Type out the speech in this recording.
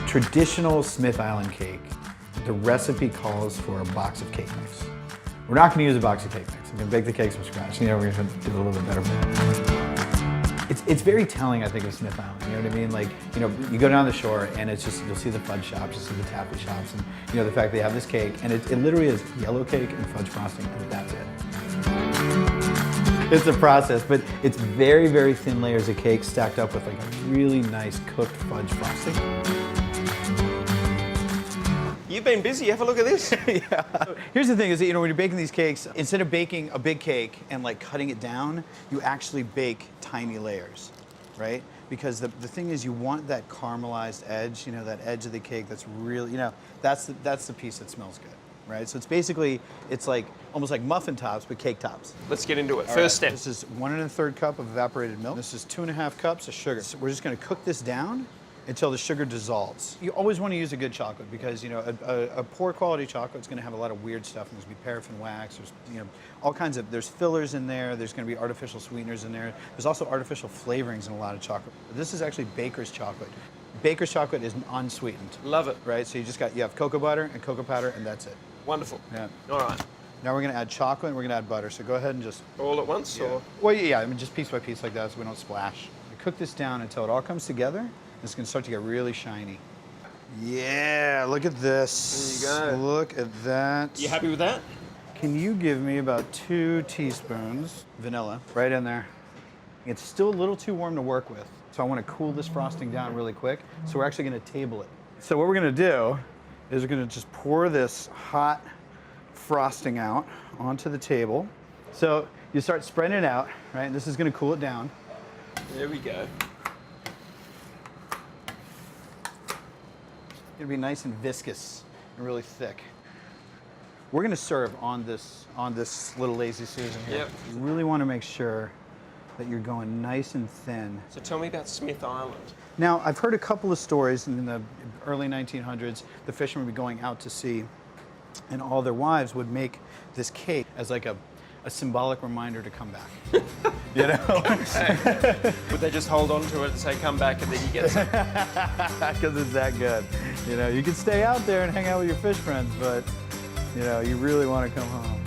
Traditional Smith Island cake, the recipe calls for a box of cake mix. We're not going to use a box of cake mix. I'm going to bake the cakes from scratch. We're going to do it a little bit better. It's very telling, I think, of Smith Island. You know what I mean? Like, you go down the shore and it's just, you'll see the fudge shops, you'll see the taffy shops, and the fact they have this cake, and it literally is yellow cake and fudge frosting, and that's it. It's a process, but it's very, very thin layers of cake stacked up with like a really nice cooked fudge frosting. You've been busy. Have a look at this. Yeah. Here's the thing: is that, when you're baking these cakes, instead of baking a big cake and like cutting it down, you actually bake tiny layers, right? Because the thing is, you want that caramelized edge, that edge of the cake that's really, that's the piece that smells good. Right? So it's like almost like muffin tops, but cake tops. Let's get into it. First step. This is 1 1/3 cup of evaporated milk. This is 2 1/2 cups of sugar. So we're just going to cook this down until the sugar dissolves. You always want to use a good chocolate because a poor quality chocolate is going to have a lot of weird stuff. There's going to be paraffin wax. There's all kinds of fillers in there. There's going to be artificial sweeteners in there. There's also artificial flavorings in a lot of chocolate. This is actually baker's chocolate. Baker's chocolate is unsweetened. Love it. Right? So you have cocoa butter and cocoa powder, and that's it. Wonderful. Yeah. All right. Now we're going to add chocolate and we're going to add butter. So go ahead and just... All at once? Yeah. Or? Well, yeah, just piece by piece like that so we don't splash. We cook this down until it all comes together. It's going to start to get really shiny. Yeah, look at this. There you go. Look at that. You happy with that? Can you give me about 2 teaspoons vanilla right in there? It's still a little too warm to work with. So I want to cool this frosting down really quick. So we're actually going to table it. So what we're going to do is we're going to just pour this hot frosting out onto the table. So you start spreading it out, right? And this is going to cool it down. There we go. It'll be nice and viscous and really thick. We're going to serve on this little Lazy Susan here. Yep. You really want to make sure that you're going nice and thin. So tell me about Smith Island. Now, I've heard a couple of stories in the early 1900s. The fishermen would be going out to sea, and all their wives would make this cake as like a symbolic reminder to come back. Would they just hold on to it and say, come back, and then you get some? Because it's that good. You can stay out there and hang out with your fish friends, but you really want to come home.